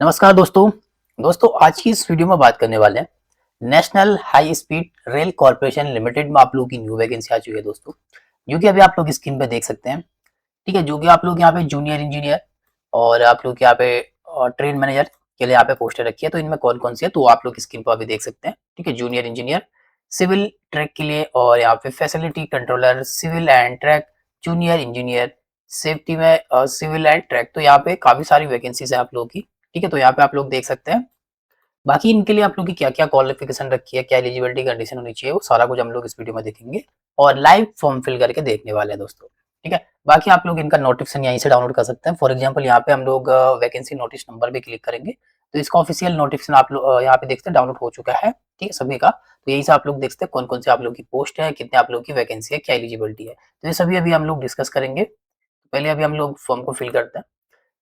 नमस्कार दोस्तों आज की इस वीडियो में बात करने वाले हैं national high speed rail corporation limited में आप लोगों की न्यू वैकेंसी आ चुकी है दोस्तों, जो कि अभी आप लोग स्क्रीन पे देख सकते हैं। ठीक है, जो कि आप लोग यहाँ पे जूनियर इंजीनियर और आप लोग यहाँ पे ट्रेन मैनेजर के लिए यहाँ पे पोस्टर रखी है। तो इनमें कौन कौन सी है तो आप लोग स्क्रीन पर अभी देख सकते हैं। ठीक है, जूनियर इंजीनियर सिविल ट्रैक के लिए और यहाँ पे facility controller civil and track, junior engineer safety में सिविल एंड ट्रैक। तो यहाँ पे काफी सारी वैकेंसीज है आप लोगों की। ठीक है, तो यहाँ पे आप लोग देख सकते हैं। बाकी इनके लिए आप लोग की क्या-क्या क्वालिफिकेशन रखी है, क्या एलिजिबिलिटी कंडीशन होनी चाहिए, वो सारा कुछ हम लोग इस वीडियो में देखेंगे और लाइव फॉर्म फिल करके देखने वाले हैं दोस्तों। ठीक है, बाकी आप लोग इनका नोटिफिकेशन यहीं से डाउनलोड कर सकते हैं। फॉर एग्जांपल यहाँ पे हम लोग वैकेंसी नोटिस नंबर पे क्लिक करेंगे तो इसका ऑफिशियल नोटिफिकेशन आप लोग यहाँ पे देखते हैं डाउनलोड हो चुका है। ठीक है, सभी का। तो यही से आप लोग देखते हैं कौन-कौन से आप लोग की पोस्ट है, कितने आप लोग की वैकेंसी है, क्या एलिजिबिलिटी है। तो ये सभी अभी हम लोग डिस्कस करेंगे। पहले अभी हम लोग फॉर्म को फिल करते हैं।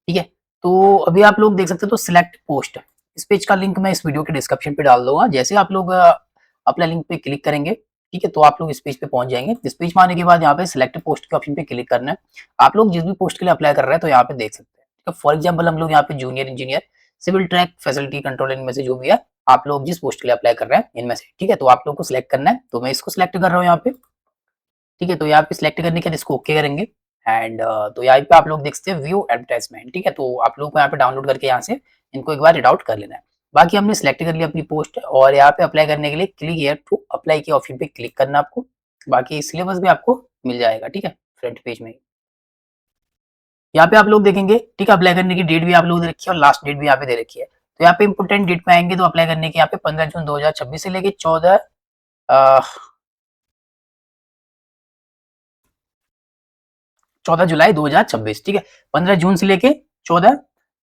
ठीक है, तो अभी आप लोग देख सकते हो तो सिलेक्ट पोस्ट, इस पेज का लिंक मैं इस वीडियो के डिस्क्रिप्शन पे डाल दूंगा। जैसे आप लोग अपना लिंक पे क्लिक करेंगे, ठीक है, तो आप लोग इस पेज पे पहुंच जाएंगे। इस पेज में आने के बाद यहाँ पे सिलेक्ट पोस्ट के ऑप्शन पे क्लिक करना है। आप लोग जिस भी पोस्ट के लिए अप्लाई कर रहे हैं तो यहाँ पे देख सकते हैं। ठीक है, फॉर एग्जाम्पल हम लोग यहाँ पे junior engineer civil track facility control इनमें से जो भी है आप लोग जिस पोस्ट के लिए अप्लाई कर रहे हैं इनमें से। ठीक है, तो आप लोग को सिलेक्ट करना है, तो मैं इसको सिलेक्ट कर रहा हूँ यहाँ पे। ठीक है, तो यहाँ पे सिलेक्ट करने के बाद इसको ओके करेंगे एंड तो यहाँ पे आप लोग देख सकते हैं व्यू एडवर्टाइजमेंट। ठीक है, तो आप लोग को यहाँ पे डाउनलोड करके यहाँ से इनको एक बार रीड आउट कर लेना है। बाकी हमने सिलेक्ट कर लिया अपनी पोस्ट और यहाँ पे अप्लाई करने के लिए क्लिक हियर टू अप्लाई के ऑप्शन पे क्लिक करना है आपको। बाकी सिलेबस भी आपको मिल जाएगा। ठीक है, फ्रंट पेज में यहाँ पे आप लोग देखेंगे। ठीक है, अप्लाई करने की डेट भी आप लोग दे रखी है और लास्ट डेट भी यहाँ पे दे रखी है। तो यहाँ पे इंपोर्टेंट डेट में आएंगे तो अप्लाई करने के यहाँ पे 15 जून 2026 से लेके 14 जुलाई 2026। ठीक है, 15 जून से लेके 14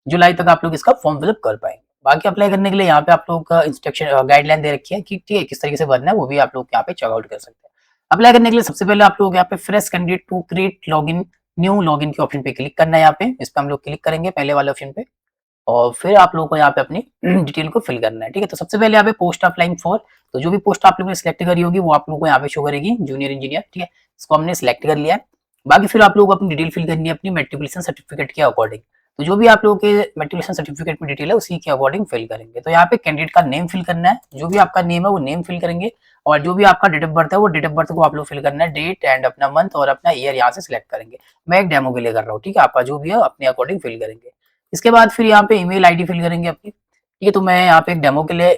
जुलाई तक आप लोग इसका फॉर्म फिलअप कर पाएंगे। बाकी अप्लाई करने के लिए यहाँ पे आप लोग का इंस्ट्रक्शन गाइडलाइन दे रखी है कि ठीक है किस तरीके से भरना है, वो भी आप लोग यहाँ पे चेकआउट कर सकते हैं। अप्लाई करने के लिए सबसे पहले आप लोग यहाँ पे fresh candidate to create login new login के ऑप्शन पे क्लिक करना है। यहाँ पे इस पे हम लोग क्लिक करेंगे पहले वाले ऑप्शन पे और फिर आप लोगों को यहाँ पे अपनी डिटेल को फिल करना है। ठीक है, तो सबसे पहले यहाँ पे पोस्ट अप्लाइंग फॉर, तो जो भी पोस्ट आप लोगों ने सिलेक्ट करी होगी वो आप लोगों को यहाँ पे शो करेगी जूनियर इंजीनियर। ठीक है, इसको हमने सिलेक्ट कर लिया है। बाकी फिर आप लोगों को अपनी डिटेल फिल करनी है अपनी मेट्रिकुलेशन सर्टिफिकेट के अकॉर्डिंग। तो जो भी आप लोगों के मेट्रिकुलेशन सर्टिफिकेट में डिटेल है उसी के अकॉर्डिंग फिल करेंगे। तो यहाँ पे कैंडिडेट का नेम फिल करना है, जो भी आपका नेम है वो नेम फिल करेंगे और जो भी आपका डेट ऑफ बर्थ है वो डेट ऑफ बर्थ को आप लोग फिल करना है, डेट एंड अपना मंथ और अपना ईयर यहाँ से सिलेक्ट करेंगे। मैं एक डेमो के लिए कर रहा हूँ। ठीक है, आपका जो भी है अपने अकॉर्डिंग फिल करेंगे। इसके बाद फिर यहाँ पे ईमेल आईडी फिल करेंगे अपनी। ठीक है, तो मैं यहाँ पे एक डेमो के लिए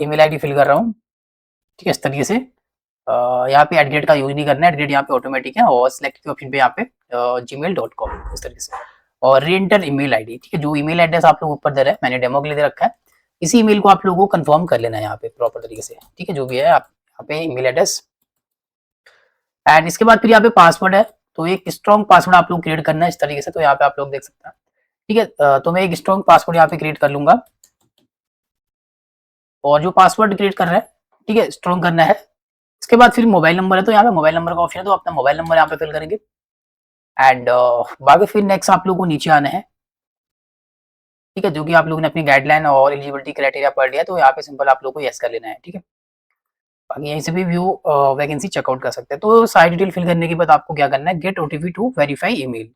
ईमेल आईडी फिल कर रहा हूँ। ठीक है, इस तरीके से यहाँ पे एट का यूज नहीं करना है, एट यहाँ पे ऑटोमेटिक है और सिलेक्ट के ऑप्शन पे यहाँ पे gmail.com इस तरीके से और री एंटर ईमेल आईडी। ठीक है, जो ईमेल एड्रेस आप लोग ऊपर दे रहे हैं मैंने डेमो के लिए दे रखा है, इसी ईमेल को आप लोगों को कंफर्म कर लेना है यहाँ पे प्रॉपर तरीके से। ठीक है, जो भी है आप यहाँ पे ईमेल एड्रेस एंड इसके बाद फिर यहाँ पे पासवर्ड है, तो एक स्ट्रॉन्ग पासवर्ड आप लोग क्रिएट करना है इस तरीके से। तो यहाँ पे आप लोग देख सकते हैं। ठीक है, तो मैं एक स्ट्रॉन्ग पासवर्ड यहाँ पे क्रिएट कर लूंगा और जो पासवर्ड क्रिएट कर रहा है ठीक है स्ट्रॉन्ग करना है। इसके बाद फिर मोबाइल नंबर है, तो यहाँ पे मोबाइल नंबर का ऑप्शन है, तो अपना मोबाइल नंबर यहाँ पे फिल करेंगे एंड बाकी फिर नेक्स्ट आप लोगों को नीचे आना है। ठीक है, जो कि आप लोगों ने अपनी गाइडलाइन और एलिजिबिलिटी क्राइटेरिया पढ़ लिया, तो यहाँ पे सिंपल आप लोगों को यस कर लेना है। ठीक है, बाकी यहीं से भी व्यू वैकेंसी चेकआउट कर सकते हैं। तो सारी डिटेल फिल करने के बाद आपको क्या करना है, get OTP to verify email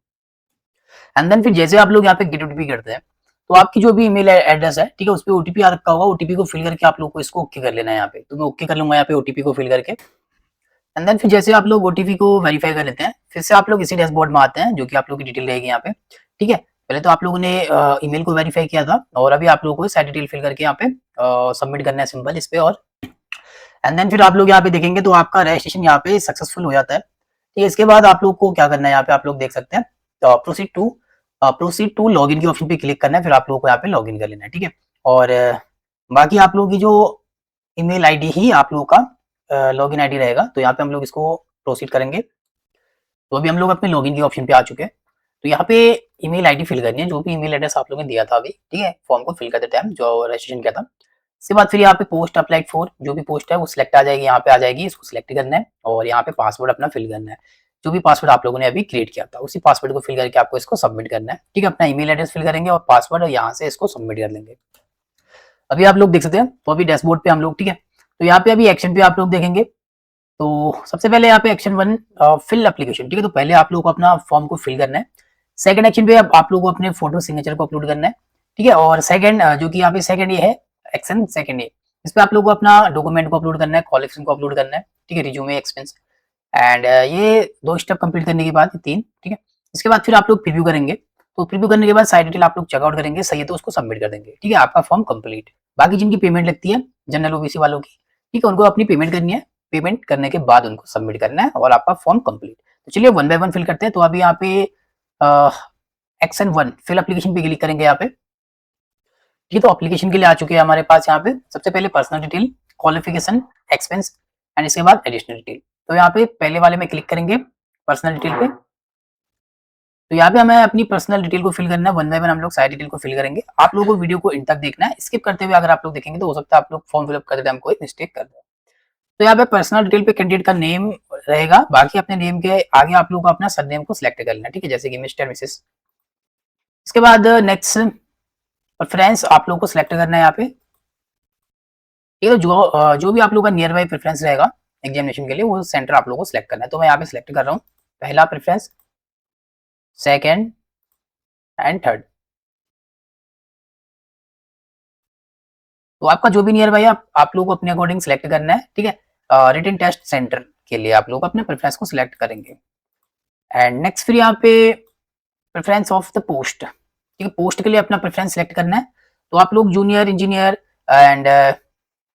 and then फिर जैसे आप लोग यहाँ पे गेट ओटीपी करते हैं तो आपकी जो भी ईमेल एड्रेस है ठीक है उस पर ओटीपी आ रखा होगा, ओटीपी को फिल करके आप लोग को इसको ओके कर लेना है। यहाँ पे तो मैं ओके कर लूंगा यहाँ पे ओटीपी को फिल करके एंड देन फिर जैसे आप लोग ओटीपी को वेरीफाई कर लेते हैं फिर से आप लोग इसी डैशबोर्ड में आते हैं जो कि आप लोग की डिटेल रहेगी यहाँ पे। ठीक है, पहले तो आप लोगों ने ईमेल को वेरीफाई किया था और अभी आप लोगों को सारी डिटेल फिल करके यहाँ पे सबमिट करना है सिंपल इस पे और एंड देन फिर आप लोग यहाँ पे देखेंगे तो आपका रजिस्ट्रेशन यहाँ पे सक्सेसफुल हो जाता है। ठीक है, इसके बाद आप लोग को क्या करना है, यहाँ पे आप लोग देख सकते हैं तो प्रोसीड टू लॉगिन के ऑप्शन पे क्लिक करना है, फिर आप लोगों को यहाँ पे लॉगिन कर लेना है। ठीक है, और बाकी आप लोगों की जो ईमेल आईडी ही आप लोगों का लॉगिन आईडी रहेगा, तो यहाँ पे हम लोग इसको प्रोसीड करेंगे। तो अभी हम लोग अपने लॉगिन के ऑप्शन पे आ चुके हैं। तो यहाँ पे ईमेल आईडी फिल करनी है, जो भी ईमेल एड्रेस आप लोगों ने दिया था अभी। ठीक है, फॉर्म को फिल करते टाइम जो रजिस्ट्रेशन किया था। इसके बाद फिर यहाँ पे पोस्ट अप्लाइड फॉर, जो भी पोस्ट है वो सिलेक्ट आ जाएगी, यहाँ पे आ जाएगी, इसको सिलेक्ट करना है और यहाँ पे पासवर्ड अपना फिल करना है। जो भी पासवर्ड आप लोगों ने अभी क्रिएट किया था उसी पासवर्ड को फिल करके आपको इसको सबमिट करना है। ठीक है, अपना ईमेल एड्रेस फिल करेंगे और पासवर्ड और यहाँ से इसको सबमिट कर देंगे। अभी आप लोग देख सकते हैं तो अभी डैशबोर्ड पे हम लोग। ठीक है, तो यहाँ पे अभी एक्शन पे आप लोग देखेंगे तो सबसे पहले यहाँ पे एक्शन 1 फिल एप्लीकेशन। ठीक है, तो पहले आप लोगों को अपना फॉर्म को फिल करना है। सेकंड एक्शन पे आप लोगों को अपने फोटो सिग्नेचर को अपलोड करना है। ठीक है। और सेकंड जो कि यहाँ पे सेकंड ये है एक्शन सेकंड ये, इस पे आप लोगों को अपना डॉक्यूमेंट को अपलोड करना है, क्वालिफिकेशन को अपलोड करना है, ठीक है, रिज्यूमे एक्सपेंस एंड ये 2 स्टेप कंप्लीट करने के बाद 3, ठीक है। इसके बाद फिर आप लोग प्रीव्यू करेंगे, तो प्रीव्यू करने के बाद साइट डिटेल आप लोग चेकआउट करेंगे, सही है तो उसको सबमिट कर देंगे, ठीक है, आपका फॉर्म कंप्लीट। बाकी जिनकी पेमेंट लगती है जनरल ओबीसी वालों की, ठीक है, उनको अपनी पेमेंट करनी है, पेमेंट करने के बाद उनको सबमिट करना है और आपका फॉर्म कंप्लीट। तो चलिए वन बाय वन फिल करते हैं। तो अभी यहाँ पे एक्शन 1 फिल एप्लीकेशन पे क्लिक करेंगे यहाँ पे। ये तो एप्लीकेशन के लिए आ चुके हैं हमारे पास। यहाँ पे सबसे पहले personal detail, qualification, expense and इसके बाद एडिशनल डिटेल। तो यहाँ पे पहले वाले में क्लिक करेंगे पर्सनल डिटेल पे। तो यहाँ पे हमें अपनी पर्सनल डिटेल को फिल करना है, वन बाय वन हम लोग सारी डिटेल को फिल करेंगे। आप लोगों को वीडियो को इन तक देखना है, स्किप करते हुए अगर आप लोग देखेंगे तो हो सकता है आप लोग फॉर्म फिलअप करते टाइम कोई मिस्टेक कर दो। तो यहाँ पे पर्सनल डिटेल पे कैंडिडेट का नेम रहेगा, बाकी अपने नेम के आगे आप लोग को अपना सरनेम को सिलेक्ट कर लेना, ठीक है, जैसे कि मिस्टर मिसेस। इसके बाद नेक्स्ट प्रेफरेंस आप लोग को सिलेक्ट करना है यहाँ पे। ये तो जो भी आप लोग का नियर बाई प्रेफरेंस रहेगा एग्जामिनेशन के लिए, वो सेंटर आप लोग को सिलेक्ट करना है। तो मैं यहाँ पे सिलेक्ट कर रहा हूँ पहला प्रेफरेंस, सेकेंड एंड थर्ड। तो आपका जो भी नियर बाई है आप लोग को अपने अकॉर्डिंग सिलेक्ट करना है, ठीक है। रिटन टेस्ट सेंटर के लिए आप लोग अपने प्रेफरेंस को सिलेक्ट करेंगे। एंड नेक्स्ट फिर यहाँ पे प्रेफरेंस ऑफ द पोस्ट, ठीक है, पोस्ट के लिए अपना प्रेफरेंस सिलेक्ट करना है। तो आप लोग junior engineer and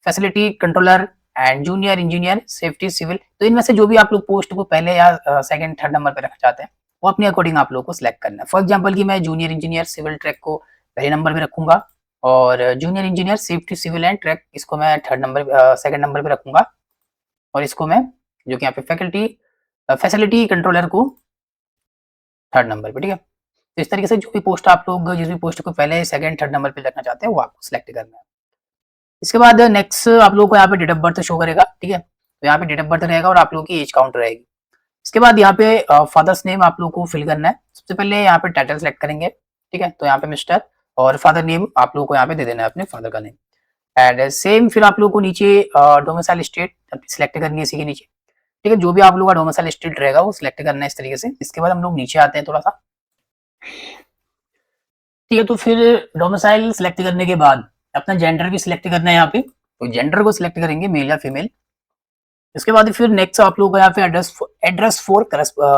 facility controller and junior engineer safety civil, तो इनमें से जो भी आप लोग पोस्ट को पहले या सेकंड थर्ड नंबर पे रखना चाहते हैं वो अपने अकॉर्डिंग आप लोग को सिलेक्ट करना है। फॉर एग्जांपल कि मैं जूनियर इंजीनियर सिविल ट्रैक को पहले नंबर पे रखूंगा और junior engineer safety civil and track इसको मैं थर्ड नंबर सेकंड नंबर पे रखूंगा, और इसको मैं जो कि यहाँ पे फैकल्टी फैसिलिटी कंट्रोलर को थर्ड नंबर पे, ठीक है। तो इस तरीके से जो भी पोस्ट आप लोग जिस भी पोस्ट को पहले सेकंड थर्ड नंबर पे रखना चाहते हैं वो आपको सिलेक्ट करना है। इसके बाद नेक्स्ट आप लोगों को यहाँ पे डेट ऑफ बर्थ शो करेगा, ठीक है, तो यहाँ पे डेट ऑफ बर्थ रहेगा और आप लोगों की एज काउंट रहेगी। इसके बाद यहाँ पे फादर्स नेम आप लोगों को फिल करना है। सबसे पहले यहाँ पे टाइटल सेलेक्ट करेंगे, ठीक है, तो यहाँ पे मिस्टर, और फादर नेम आप लोगों को यहाँ पे दे देना है अपने फादर का नेम। एंड सेम फिर आप लोगों को नीचे डोमिसाइल स्टेट सिलेक्ट करनी है इसी के नीचे, ठीक है, जो भी आप लोगों का डोमिसाइल स्टेट रहेगा वो सिलेक्ट करना है इस तरीके से। इसके बाद हम लोग नीचे आते हैं थोड़ा सा, ठीक है, तो फिर डोमिसाइल सिलेक्ट करने के बाद अपना जेंडर भी सिलेक्ट करना है यहाँ पे, तो जेंडर को सिलेक्ट करेंगे मेल या फीमेल। इसके बाद फिर नेक्स्ट आप लोगों को यहाँ पे एड्रेस फॉर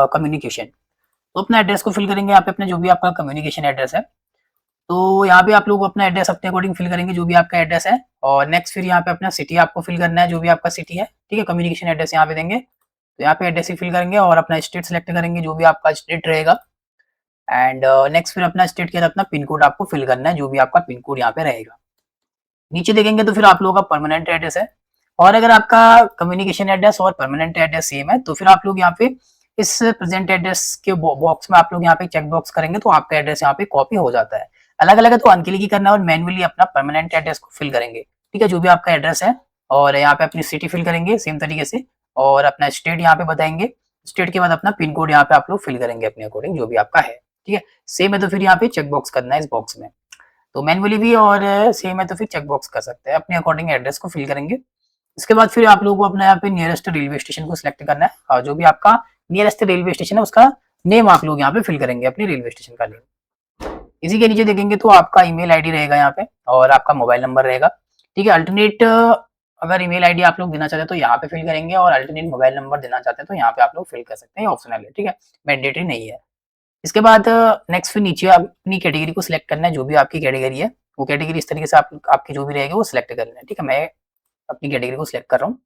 कम्युनिकेशन, तो अपना एड्रेस को फिल करेंगे यहाँ पे, अपने जो भी आपका कम्युनिकेशन एड्रेस है, तो यहाँ पे आप लोग अपना एड्रेस अपने अकॉर्डिंग फिल करेंगे जो भी आपका एड्रेस है। और नेक्स्ट फिर यहाँ पे अपना सिटी आपको फिल करना है जो भी आपका सिटी है, ठीक है, कम्युनिकेशन एड्रेस यहाँ पे देंगे, तो यहाँ पे एड्रेस ही फिल करेंगे और अपना स्टेट सेलेक्ट करेंगे जो भी आपका स्टेट रहेगा। एंड नेक्स्ट फिर अपना स्टेट के साथ अपना पिन कोड आपको फिल करना है जो भी आपका पिन कोड यहाँ पे रहेगा। नीचे देखेंगे तो फिर आप लोगों का परमानेंट एड्रेस है, और अगर आपका कम्युनिकेशन एड्रेस और परमानेंट एड्रेस सेम है तो फिर आप लोग यहाँ पे इस प्रेजेंट एड्रेस के बॉक्स में आप लोग यहाँ पे चेक बॉक्स करेंगे तो आपका एड्रेस यहाँ पे कॉपी हो जाता है। अलग अलग है तो अनक्लिक ही करना है और मैन्युअली अपना परमानेंट एड्रेस को फिल करेंगे, ठीक है, जो भी आपका एड्रेस है, और यहाँ पे अपनी सिटी फिल करेंगे सेम तरीके से, और अपना स्टेट यहाँ पे बताएंगे। स्टेट के बाद अपना पिन कोड यहाँ पे आप लोग फिल करेंगे अपने अकॉर्डिंग जो भी आपका है, ठीक है। सेम है तो फिर यहाँ पे चेक बॉक्स करना है इस बॉक्स में, तो मैन्युअली भी, और सेम है तो फिर चेक बॉक्स कर सकते हैं, अपने अकॉर्डिंग एड्रेस को फिल करेंगे। इसके बाद फिर आप लोगों को अपना यहाँ पे नियरेस्ट रेलवे स्टेशन को सिलेक्ट करना है, और जो भी आपका नियरेस्ट रेलवे स्टेशन है उसका नेम आप लोग यहाँ पे फिल करेंगे, अपनी रेलवे स्टेशन का नेम। इसी के नीचे देखेंगे तो आपका ईमेल आईडी रहेगा यहाँ पे और आपका मोबाइल नंबर रहेगा, ठीक है। अल्टरनेट अगर ईमेल आईडी आप लोग देना चाहते हैं तो यहाँ पे फिल करेंगे, और अल्टरनेट मोबाइल नंबर देना चाहते हैं तो यहाँ पे आप लोग फिल कर सकते हैं, ऑप्शनल है, ठीक है, मैंडेटरी नहीं है। इसके बाद नेक्स्ट फिर नीचे अपनी कैटेगरी को सिलेक्ट करना है, जो भी आपकी कैटेगरी है वो कैटेगरी इस तरीके से आपकी जो भी रहेगी वो सिलेक्ट करना है, ठीक है। मैं अपनी कैटेगरी को सिलेक्ट कर रहा हूँ।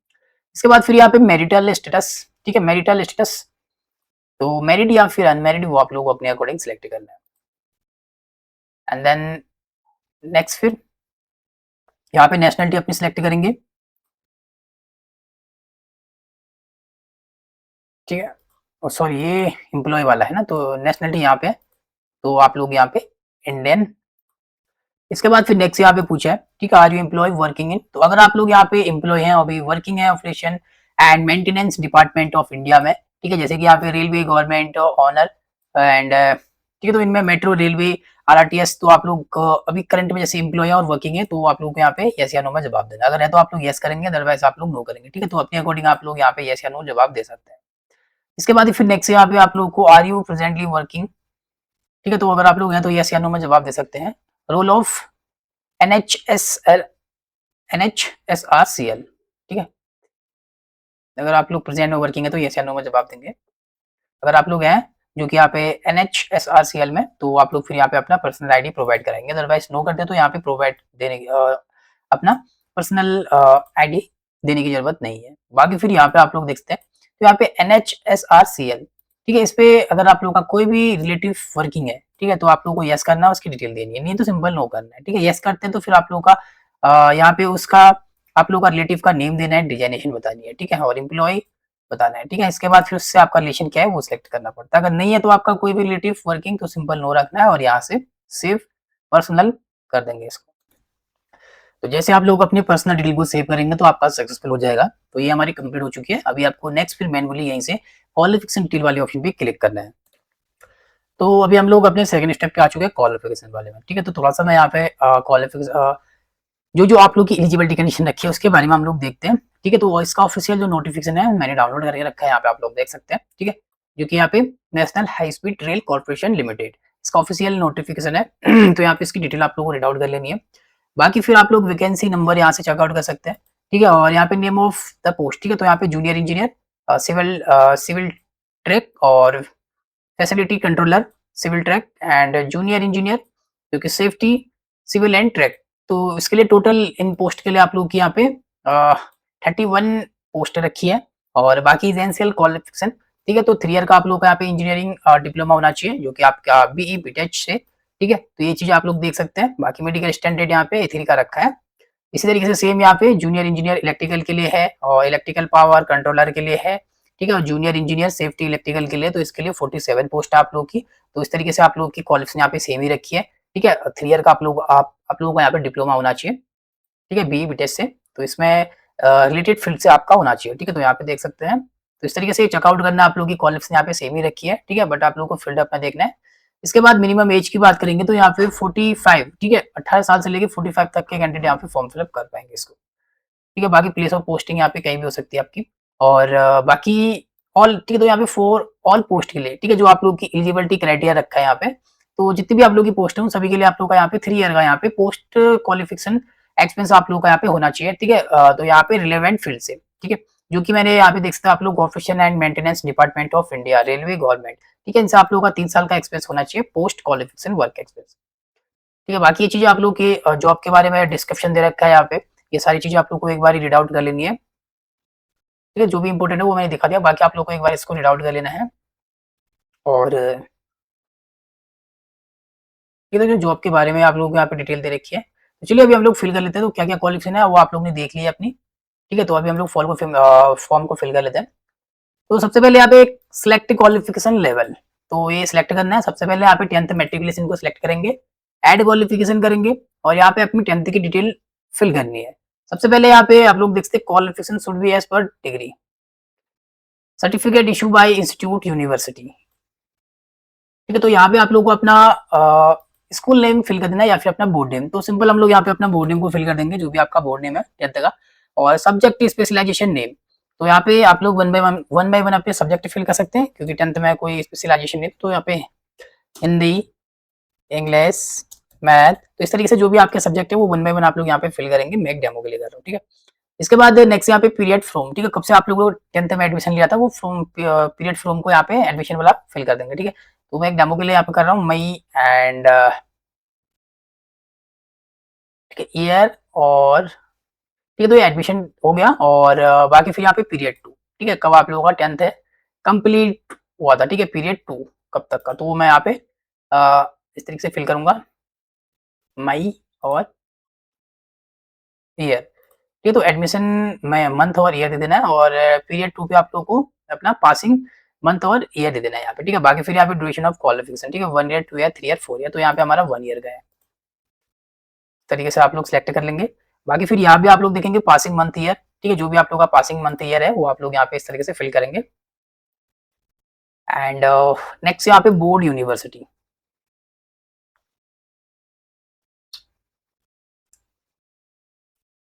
इसके बाद फिर यहाँ पे मैरिटल स्टेटस, ठीक है, मैरिटल स्टेटस, तो मैरिड या फिर अनमैरिड वो आप लोग को अपने अकॉर्डिंग सिलेक्ट करना है। एंड देन नेक्स्ट फिर यहाँ पे नेशनलिटी अपनी सिलेक्ट करेंगे, ठीक है, सॉरी ये एम्प्लॉय वाला है ना, तो नेशनलिटी यहाँ पे, तो आप लोग यहाँ पे इंडियन। इसके बाद फिर नेक्स्ट यहाँ पे पूछा है, ठीक है, are you employ working in, तो अगर आप लोग यहाँ पे एम्प्लॉय हैं अभी वर्किंग है operation and maintenance department of India में, ठीक है, जैसे कि यहाँ पे रेलवे गवर्नमेंट ऑनर एंड, ठीक है, तो इनमें मेट्रो रेलवे आरआरटीएस, तो आप लोग अभी करंट में जैसे एम्प्लॉय है और वर्किंग है तो आप लोग को यहाँ पे यस या नो में जवाब देना, अगर है तो आप लोग यस करेंगे, अदरवाइज आप लोग नो करेंगे, ठीक है, तो अपने अकॉर्डिंग आप लोग यहाँ पे यस या नो जवाब दे सकते हैं। इसके बाद फिर नेक्स्ट यहाँ पे आप लोग को आर यू प्रेजेंटली वर्किंग, ठीक है, तो अगर आप लोग हैं तो यस या नो में जवाब दे सकते हैं, रोल ऑफ NHSRCL, ठीक है। अगर आप लोग प्रेजेंट में वर्किंग है तो यस या नो में जवाब देंगे। अगर आप लोग हैं जो कि यहाँ पे NHSRCL में, तो आप लोग फिर यहाँ पे अपना पर्सनल आईडी प्रोवाइड कराएंगे। अदरवाइज नो करते तो यहाँ पे प्रोवाइड देने की अपना पर्सनल आईडी देने की जरूरत नहीं है। बाकी फिर यहाँ पे आप लोग देखते हैं तो यहाँ पे NHSRCL, ठीक है, इस पे अगर आप लोग का कोई भी रिलेटिव वर्किंग है, ठीक है, तो आप लोग को यस करना है, उसकी डिटेल देनी है, नहीं तो सिंपल नो करना है, ठीक है। यस करते हैं तो फिर आप लोग का यहाँ पे उसका आप लोग का रिलेटिव का नेम देना है, डिजाइनेशन बतानी है, ठीक है, और एम्प्लॉय बताना है, ठीक है। इसके बाद फिर उससे आपका रिलेशन क्या है वो सिलेक्ट करना पड़ता है। अगर नहीं है तो आपका कोई भी रिलेटिव वर्किंग, तो सिंपल नो रखना है और यहाँ से सेव पर्सनल कर देंगे इसको। तो जैसे आप लोग अपने पर्सनल डिटेल को सेव करेंगे तो आपका सक्सेसफुल हो जाएगा। तो ये हमारी कंप्लीट हो चुकी है। अभी आपको नेक्स्ट फिर मैनुअली यहीं से क्वालिफिकेशन डिटेल वाले ऑप्शन पे क्लिक करना है। तो अभी हम लोग अपने सेकंड स्टेप पे आ चुके हैं क्वालिफिकेशन वाले में, ठीक है। तो थोड़ा सा मैं यहाँ पे क्वालिफिकेशन जो आप लोग की एलिजिबिलिटी कंडीशन रखी है उसके बारे में हम लोग देखते हैं, ठीक है। तो इसका ऑफिशियल जो नोटिफिकेशन है मैंने डाउनलोड करके रखा है, यहाँ पे आप लोग देख सकते हैं, ठीक है, जो कि यहाँ पे national high speed rail corporation limited, इसका ऑफिशियल नोटिफिकेशन है। तो यहाँ पे इसकी डिटेल आप लोगों को रीड आउट कर लेनी है। बाकी फिर आप लोग वैकेंसी नंबर यहाँ से चेकआउट कर सकते हैं, ठीक है। और यहाँ पे नेम ऑफ द पोस्ट, ठीक है, तो यहाँ पे जूनियर इंजीनियर सिविल ट्रैक और facility controller civil track and junior engineer जो कि सेफ्टी सिविल एंड ट्रैक। तो इसके लिए टोटल इन पोस्ट के लिए आप लोग की यहाँ पे 31 पोस्ट रखी है। और बाकी एसेंशियल क्वालिफिकेशन, ठीक है, तो 3 ईयर का आप लोग का यहाँ पे इंजीनियरिंग डिप्लोमा होना चाहिए जो कि आपका BE BTech से, ठीक है। तो ये चीज आप लोग देख सकते हैं। बाकी मेडिकल स्टैंडर्ड यहाँ पे A3 का रखा है। इसी तरीके से सेम यहाँ पे जूनियर इंजीनियर इलेक्ट्रिकल के लिए है और इलेक्ट्रिकल पावर कंट्रोलर के लिए है, ठीक है, और जूनियर इंजीनियर सेफ्टी इलेक्ट्रिकल के लिए, तो इसके लिए 47 पोस्ट है आप लोग की। तो इस तरीके से आप लोग की क्वालिफिकेशन यहाँ पे सेम ही रखी है, ठीक है। 3 ईयर का आप लोगों का यहाँ पे डिप्लोमा होना चाहिए, ठीक है, BE BTech से। तो इसमें रिलेटेड फील्ड से आपका होना चाहिए, ठीक है। तो यहाँ पे देख सकते हैं। तो इस तरीके से चेकआउट करना, आप लोग की क्वालिफिकेशन यहाँ पे सेम ही रखी है, ठीक है, बट आप लोगों को फील्ड अपना देखना है। इसके बाद मिनिमम एज की बात करेंगे तो यहाँ पे 45, ठीक है, 18 साल से लेकर 45 तक के कैंडिडेट यहाँ पे फॉर्म फिलअप कर पाएंगे इसको, ठीक है। बाकी प्लेस ऑफ पोस्टिंग यहाँ पे कहीं भी हो सकती है आपकी। और बाकी ऑल, ठीक है, तो यहाँ पे फॉर ऑल पोस्ट के लिए, ठीक है, जो आप लोग की एलिजिबिलिटी क्राइटेरिया रखा है यहाँ पे, तो जितनी भी आप लोग की पोस्ट है उन सभी के लिए आप लोग का यहाँ पे 3 ईयर का यहाँ पे पोस्ट क्वालिफिकेशन एक्सपीरियंस आप लोग का यहाँ पे होना चाहिए, ठीक है। तो यहाँ पे रिलेवेंट फील्ड से, ठीक है, जो कि मैंने यहाँ पे देख सकते हैं आप लोग official and maintenance department of India railway government, ठीक है, इनसे आप लोग का 3 साल का एक्सपीरियंस होना चाहिए पोस्ट क्वालिफिकेशन वर्क एक्सपीरियंस, ठीक है। बाकी ये चीजें आप लोग के जॉब के बारे में डिस्क्रिप्शन दे रखा है यहाँ पे, ये सारी चीजें आप लोग को एक बार रीड आउट कर लेनी है, ठीक है। जो भी इंपॉर्टेंट है वो मैंने दिखा दिया, बाकी आप लोग को एक बार इसको रीड आउट कर लेना है। और ये तो जो जॉब के बारे में आप लोगों को यहाँ पे डिटेल दे रखी है। तो चलिए अभी हम लोग फिल कर लेते हैं, तो क्या क्या क्वालिफिकेशन है वो आप लोग ने देख लिया अपनी, ठीक है। तो अभी हम लोग फॉर्म को फिल कर लेते हैं। तो सबसे पहले यहाँ पे सिलेक्ट क्वालिफिकेशन लेवल, तो ये सिलेक्ट करना है। सबसे पहले यहाँ पे 10th मेट्रिकुलेशन को सिलेक्ट करेंगे, ऐड क्वालिफिकेशन करेंगे और यहाँ पे अपनी 10th की डिटेल फिल करनी है। सबसे पहले यहाँ पे आप लोग देखते हैं qualification should be as per degree, certificate issue by institute university, ठीक है। तो यहाँ पे आप लोग को अपना स्कूल नेम फिल कर देना है या फिर अपना बोर्ड नेम। तो सिंपल हम लोग यहाँ पे अपना बोर्ड नेम को फिल कर देंगे, जो भी आपका बोर्ड नेम है 10th का। और सब्जेक्ट स्पेशलाइजेशन नेम, तो यहाँ पे आप लोग वन बाय वन अपने सब्जेक्ट फिल कर सकते हैं, क्योंकि 10th में कोई स्पेशलाइजेशन नहीं। तो यहाँ पे हिंदी, इंग्लिश, मैथ, तो इस तरीके से जो भी आपके सब्जेक्ट है वो वन बाय वन आप लोग यहाँ पे फिल करेंगे। मैं एक डेमो के लिए कर रहा हूँ, ठीक है। इसके बाद नेक्स्ट यहाँ पे पीरियड फ्रॉम, ठीक है, कब से आप लोगों को 10th में एडमिशन लिया था वो फ्रॉम पीरियड फ्रॉम को यहाँ पे एडमिशन वाला फिल कर देंगे, ठीक है। तो मैं एक डेमो के लिए यहाँ पे कर रहा हूँ मई एंड ठीक है ईयर, और ठीक है, तो ये एडमिशन हो गया। और बाकी फिर यहाँ पे पीरियड 2, ठीक है, कब आप लोगों का 10th है कंप्लीट हुआ था, ठीक है, पीरियड 2 कब तक का, तो वो मैं यहाँ पे इस तरीके से फिल करूंगा मई और ईयर, ठीक है। तो एडमिशन में मंथ और ईयर दे देना है और पीरियड 2 पे आप लोगों को अपना पासिंग मंथ और ईयर दे देना है यहाँ पे, ठीक है। बाकी फिर यहाँ पे ड्यूरेशन ऑफ क्वालिफिकेशन, ठीक है, 1 ईयर, 2 ईयर, 3 ईयर, 4 ईयर, तो यहाँ पे हमारा 1 ईयर का है। तरीके से आप लोग सिलेक्ट कर लेंगे। बाकी फिर यहाँ भी आप लोग देखेंगे पासिंग मंथ ईयर, ठीक है, जो भी आप लोग का पासिंग मंथ ईयर है वो आप लोग यहाँ पे इस तरीके से फिल करेंगे। एंड नेक्स्ट यहाँ पे बोर्ड यूनिवर्सिटी,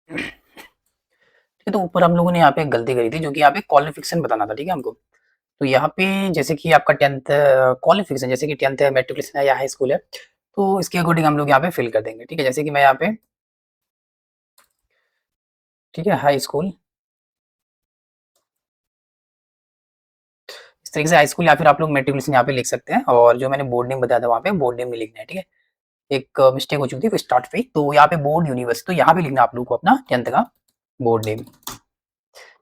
ठीक है, तो ऊपर हम लोगों ने यहाँ पे गलती करी थी, जो कि यहाँ पे क्वालिफिकेशन बताना था, ठीक है हमको। तो यहाँ पे जैसे कि आपका 10th क्वालिफिकेशन, जैसे कि 10th है, मेट्रिकुलेशन है या हाई स्कूल है, तो इसके अकॉर्डिंग हम लोग यहाँ पे फिल कर देंगे। ठीक है, जैसे कि मैं यहाँ पे, ठीक है, हाई स्कूल, इस तरीके से हाई स्कूल, या फिर आप लोग मेट्रिकुलेशन यहाँ पे लिख सकते हैं। और जो मैंने बोर्ड नेम बताया था वहाँ पे बोर्ड नेम में लिखना है। ठीक है, एक मिस्टेक हो चुकी थी स्टार्ट पे, तो यहाँ पे बोर्ड यूनिवर्सिटी, तो यहाँ पे लिखना आप लोग को अपना 10th का बोर्ड नेम।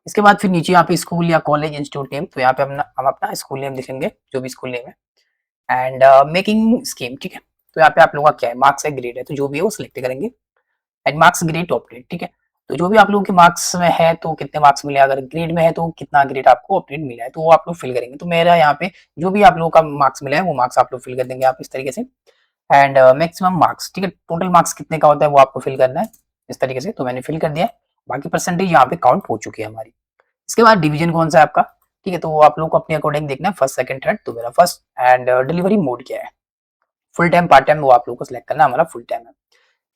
इसके बाद फिर नीचे यहाँ पे स्कूल या कॉलेज इंस्टीट्यूट नेम, तो यहाँ पे हम अपना स्कूल नेम लिखेंगे, जो भी स्कूल नेम है। एंड मेकिंग स्कीम, ठीक है, तो यहाँ पे आप लोगों का क्या है, मार्क्स है, ग्रेड है, तो जो भी है वो सिलेक्ट करेंगे। एंड मार्क्स ग्रेड ऑपरेट, ठीक है, तो जो भी आप लोगों के मार्क्स में है तो कितने मार्क्स मिले, अगर ग्रेड में है तो कितना ग्रेड आपको ऑपरेट मिला है, तो वो आप लोग फिल करेंगे। तो मेरा यहाँ पे जो भी आप लोगों का मार्क्स मिला है वो मार्क्स आप लोग फिल कर देंगे आप इस तरीके से। एंड मैक्सिमम मार्क्स, ठीक है, टोटल मार्क्स कितने का होता है वो आपको फिल करना है इस तरीके से। तो मैंने फिल कर दिया है, बाकी परसेंटेज यहाँ पे काउंट हो चुकी है हमारी। इसके बाद डिवीजन कौन सा है आपका, ठीक है, तो वो आप लोग को अपने अकॉर्डिंग देखना है, फर्स्ट सेकंड थर्ड। तो मेरा फर्स्ट। एंड डिलीवरी मोड क्या है, फुल टाइम पार्ट टाइम, वो आप लोग को सिलेक्ट करना है, हमारा फुल टाइम है।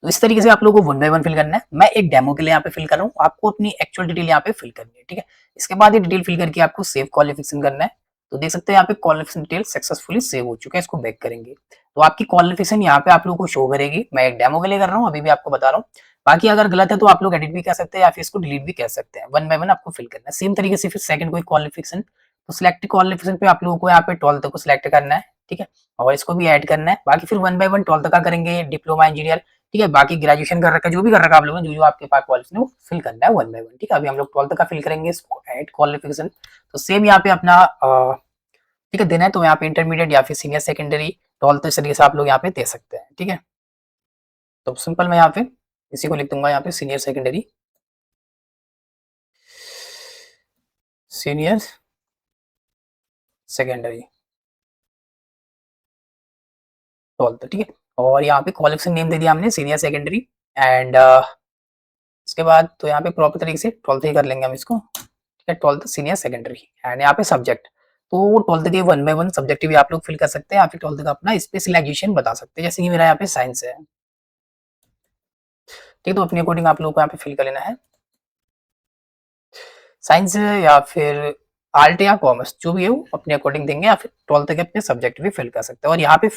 तो इस तरीके से आप लोगों को वन बाय वन फिल करना है। मैं एक डेमो के लिए यहाँ पे फिल कर रहा हूँ, आपको अपनी एक्चुअल डिटेल यहाँ पे फिल करनी है। ठीक है, इसके बाद ये डिटेल फिल करके आपको सेव क्वालिफिकेशन करना है। तो देख सकते हैं यहाँ पे क्वालिफिकेशन डिटेल सक्सेसफुली सेव हो चुका है, इसको बैक करेंगे तो आपकी क्वालिफिकेशन यहाँ पे आप लोगों को शो करेगी। मैं एक डेमो के लिए कर रहा हूँ, अभी भी आपको बता रहा हूँ। बाकी अगर गलत है तो आप लोग एडिट भी कर सकते हैं या फिर इसको डिलीट भी कर सकते हैं। वन बाय वन आपको फिल करना है। सेम तरीके से फिर सेकंड कोई क्वालिफिकेशन, तो सिलेक्ट क्वालिफिकेशन पे आप लोगों को यहाँ पे 12th को सिलेक्ट करना है। ठीक है, और इसको भी ऐड करना है। बाकी फिर वन बाय वन 12th का करेंगे, डिप्लोमा इंजीनियर, ठीक है, बाकी ग्रेजुएशन कर रखा है, जो भी कर रखा है आप लोगों ने, जो जो आपके पास क्वालिफिकेशन है वो फिल करना है वन बाय वन। ठीक है, अभी हम लोग 12th का फिल करेंगे, इसको ऐड क्वालिफिकेशन। तो सेम यहाँ पे अपना ठीक है देना है, तो यहाँ पे इंटरमीडिएट या फिर सीनियर सेकेंडरी 12th इस तरीके से आप लोग यहाँ पे दे सकते हैं। ठीक है, तो सिंपल मैं यहाँ पे इसी को लिख दूंगा, यहाँ पे senior secondary, senior secondary 12th। ठीक है, और यहाँ पे क्वालिफिकेशन नेम दे दिया हमने सीनियर सेकेंडरी। एंड इसके बाद तो यहाँ पे प्रॉपर तरीके से 12th ही कर लेंगे हम इसको। ठीक है, 12th सीनियर सेकेंडरी। एंड यहाँ पे सब्जेक्ट, तो 12th के वन बाय वन सब्जेक्ट भी आप लोग फिल कर सकते हैं, या फिर 12th का अपना स्पेशलाइजेशन बता सकते हैं, जैसे कि मेरा यहाँ पे साइंस है। ठीक है, तो अपने अकॉर्डिंग आप लोग को यहाँ पे फिल कर लेना है, साइंस या फिर आर्ट या कॉमर्स, जो भी है वो अपने अकॉर्डिंग देंगे, या फिर 12th के अपने सब्जेक्ट भी फिल कर सकते हैं। और यहाँ पे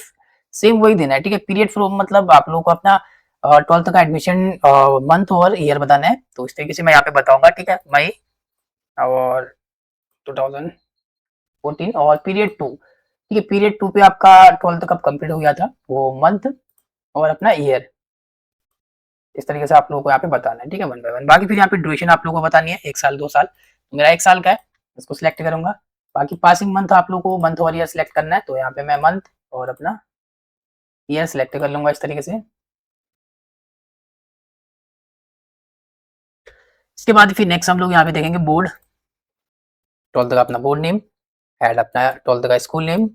सेम वही देना है। ठीक है, पीरियड फ्रॉम, मतलब आप लोगों को अपना 12th का एडमिशन मंथ और ईयर बताना है। तो इस तरीके से मैं यहाँ पे बताऊंगा। ठीक है, मई और 2014, और पीरियड टू, ठीक है, पीरियड टू पे आपका 12th कब कंप्लीट हो गया था, वो मंथ और अपना ईयर, इस तरीके से आप लोगों को यहाँ पे बताना है। ठीक है, वन बाय वन। बाकी फिर यहाँ पे ड्यूरेशन आप लोगों को बतानी है, 1 साल 2 साल, तो मेरा 1 साल का है, इसको सिलेक्ट करूंगा। बाकी पासिंग मंथ आप लोगों को मंथ और ईयर सिलेक्ट करना है, तो यहाँ पे मैं मंथ और अपना ईयर सिलेक्ट कर लूंगा इस तरीके से। इसके बाद फिर नेक्स्ट हम लोग यहाँ पे देखेंगे बोर्ड, 12th का अपना बोर्ड नेम, एड अपना 12th का स्कूल नेम।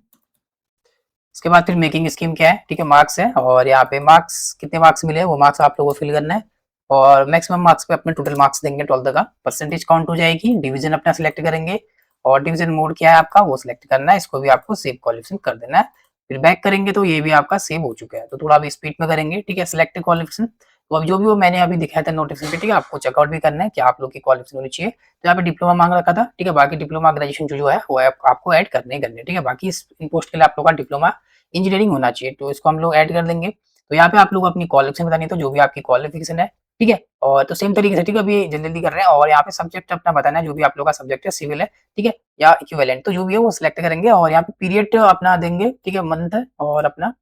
इसके बाद फिर मेकिंग स्कीम क्या है, ठीक है, मार्क्स है, और यहाँ पे मार्क्स कितने मार्क्स मिले वो मार्क्स आप लोगों को फिल करना है। और मैक्सिमम मार्क्स पे अपने टोटल मार्क्स देंगे 12th का, परसेंटेज काउंट हो जाएगी। डिवीजन अपना सिलेक्ट करेंगे, और डिवीजन मोड क्या है आपका वो सिलेक्ट करना है, इसको भी आपको सेव क्वालिफिकेशन कर देना है। फिर बैक करेंगे तो ये भी आपका सेव हो चुका है। तो थोड़ा अभी स्पीड में करेंगे। ठीक है, सिलेक्ट क्वालिफिकेशन, तो अब जो भी वो मैंने अभी दिखाया था नोटिफिकेशन पे, ठीक है, आपको चेकआउट भी करना है कि आप लोग की क्वालिफिकेशन होनी चाहिए। तो यहाँ पे डिप्लोमा मांग रखा था, ठीक है, बाकी डिप्लोमा ग्रेजुएशन जो है वो आपको ऐड करने ही करने। ठीक है, बाकी इस पोस्ट के लिए आप लोग का डिप्लोमा इंजीनियरिंग होना चाहिए, तो इसको हम लोग ऐड कर देंगे। तो यहाँ पे आप लोग अपनी क्वालिफिकेशन बतानी है, तो जो भी आपकी क्वालिफिकेशन है, ठीक है, और तो सेम तरीके से, ठीक है, अभी जल्दी जल्दी कर रहे हैं। और यहाँ पे सब्जेक्ट अपना बताना है, जो भी आप लोग का सब्जेक्ट है, सिविल है, ठीक है, या इक्विवेलेंट, तो जो भी है वो सिलेक्ट करेंगे। और यहाँ पे पीरियड अपना देंगे, ठीक है, मंथ और अपना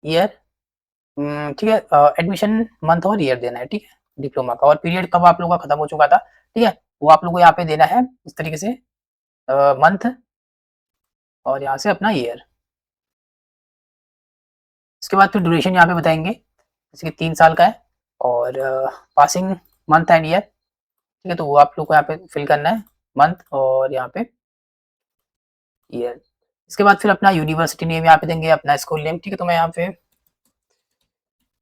ईयर, ठीक है, एडमिशन मंथ और ईयर देना है, ठीक है, डिप्लोमा का। और पीरियड कब आप लोग का खत्म हो चुका था, ठीक है, वो आप लोग को यहाँ पे देना है इस तरीके से, मंथ और यहाँ से अपना ईयर। इसके बाद फिर ड्यूरेशन यहाँ पे बताएंगे, जैसे कि 3 साल का है, और पासिंग मंथ एंड ईयर, ठीक है, तो वो आप लोग को यहाँ पे फिल करना है, मंथ और यहाँ पे ईयर। इसके बाद फिर अपना यूनिवर्सिटी नेम यहाँ पे देंगे, अपना स्कूल नेम, ठीक है, तो मैं यहाँ पे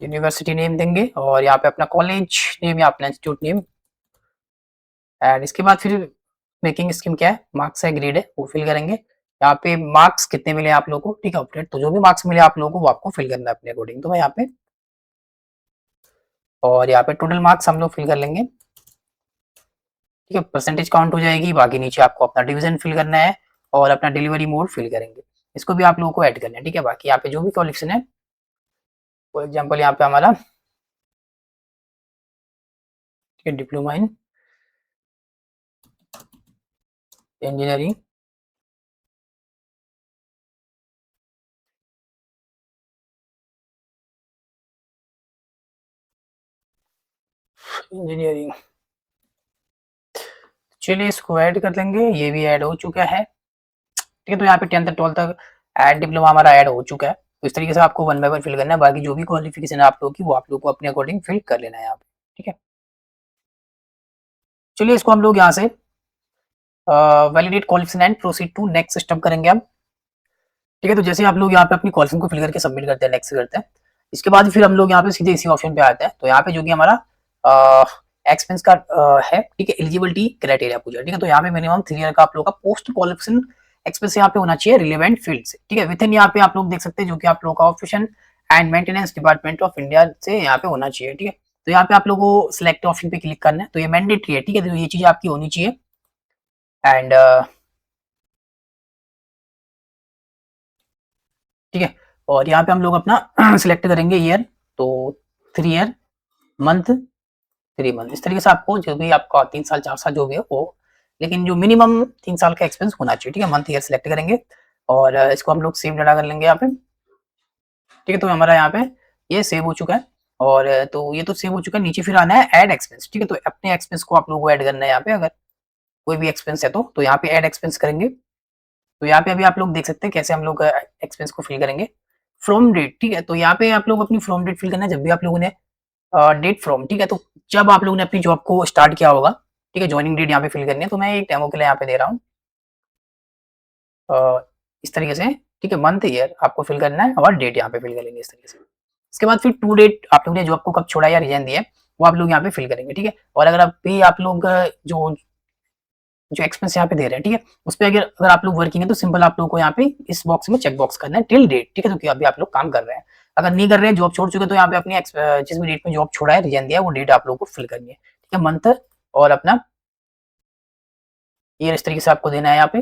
यूनिवर्सिटी नेम देंगे, और यहाँ पे अपना कॉलेज नेम या अपना इंस्टीट्यूट नेम। एंड इसके बाद फिर मेकिंग स्कीम क्या है, मार्क्स है, ग्रेड है, वो फिल करेंगे। यहाँ पे मार्क्स कितने मिले आप लोगों को, ठीक है, अपडेट, तो जो भी मार्क्स मिले आप लोगों को वो आपको फिल करना है अपने अकॉर्डिंग। तो मैं यहाँ पे, और यहाँ पे टोटल मार्क्स हम लोग फिल कर लेंगे, ठीक है, परसेंटेज काउंट हो जाएगी। बाकी नीचे आपको अपना डिवीजन फिल करना है, और अपना डिलीवरी मोड फिल करेंगे। इसको भी आप लोगों को ऐड करना है, ठीक है। बाकी यहाँ पे जो भी क्वालिफिकेशन है, फॉर एग्जाम्पल यहाँ पे हमारा डिप्लोमा इन इंजीनियरिंग इंजीनियरिंग, चलिए इसको ऐड कर लेंगे, ये भी ऐड हो चुका है, ठीक है। तो यहाँ पे 10th 12th तक ऐड डिप्लोमा हमारा ऐड हो चुका है। तो इस तरीके से आपको 1 बाय 1 फिल करना है, बाकी जो भी क्वालिफिकेशन है आप लोगों की वो आप लोग को अपने अकॉर्डिंग फिल कर लेना है यहाँ पे, ठीक है। चलिए इसको हम लोग यहाँ से validate qualification and proceed to next step करेंगे अब, ठीक है। तो जैसे आप लोग यहाँ पे अपनी क्वालिफिकेशन को फिल करके सबमिट करते हैं, नेक्स्ट करते हैं, इसके बाद फिर हम लोग यहाँ पे सीधे इसी ऑप्शन पे आते हैं। तो यहाँ पे जो कि हमारा एक्सपेंस का है, ठीक है, एलिजिबिलिटी क्राइटेरिया पूछा, ठीक है। तो यहाँ पे मिनिमम 3 ईयर का आप लोग का पोस्ट क्वालिफिकेशन एक्सपेंस यहाँ पे होना चाहिए रिलेवेंट फील्ड से, ठीक है। विद इन यहाँ पे आप लोग देख सकते हैं जो कि आप लोग का official and maintenance department of India से यहाँ पे होना चाहिए, ठीक है। तो यहाँ पे आप लोगों को सिलेक्ट ऑप्शन पे क्लिक करना है, तो ये मैंडेटरी है, ठीक है। तो ये चीज आपकी होनी चाहिए एंड ठीक है। और यहाँ पे हम लोग अपना सिलेक्ट करेंगे ईयर, तो 3 ईयर, मंथ 3 मंथ, इस तरीके से आपको जो भी आपका 3 साल 4 साल जो भी है वो, लेकिन जो मिनिमम 3 साल का एक्सपेंस होना चाहिए, ठीक है। मंथ ईयर सिलेक्ट करेंगे और इसको हम लोग सेव डाटा कर लेंगे यहाँ पे, ठीक है। तो हमारा यहाँ पे ये सेव हो चुका है और तो ये तो सेव हो चुका है, नीचे फिर आना है ऐड एक्सपेंस, ठीक है। तो अपने एक्सपेंस को आप लोगों को ऐड करना है यहाँ पे, अगर कोई भी एक्सपेंस है तो यहाँ पे ऐड एक्सपेंस करेंगे। तो यहाँ पे अभी आप लोग देख सकते हैं कैसे हम लोग एक्सपेंस को फिल करेंगे, फ्रॉम डेट, ठीक है। तो यहाँ पे आप लोग अपनी फ्रॉम डेट फिल करना है, जब भी आप लोगों ने डेट फ्रॉम, ठीक है। तो जब आप लोगों ने अपनी जॉब को स्टार्ट किया होगा, ठीक है, ज्वाइनिंग डेट यहाँ पे फिल करनी है। तो मैं एक डेमो के लिए यहाँ पे दे रहा हूँ इस तरीके से, ठीक है। मंथ ईयर आपको फिल करना है और डेट यहाँ पे फिल करेंगे इस तरीके से। इसके बाद फिर टू डेट आप लोग ने जॉब को कब छोड़ा या रिजाइन दिया है वो आप लोग यहाँ पे फिल करेंगे, ठीक है। और अगर अभी आप लोग जो जो एक्सपेंस यहाँ पे दे रहे हैं, ठीक है, उस पर अगर अगर आप लोग वर्किंग है तो सिंपल आप लोग को यहाँ पे इस बॉक्स में चेक बॉक्स करना है टिल डेट, ठीक है। तो अभी आप लोग काम कर रहे हैं, अगर नहीं कर रहे हैं, जॉब छोड़ चुके तो यहाँ पे अपनी जिस भी डेट में जॉब छोड़ा है, रिजाइन दिया है, वो डेट आप लोग को फिल करनी है, ठीक है। मंथ और अपना ईयर इस तरीके से आपको देना है यहाँ पे।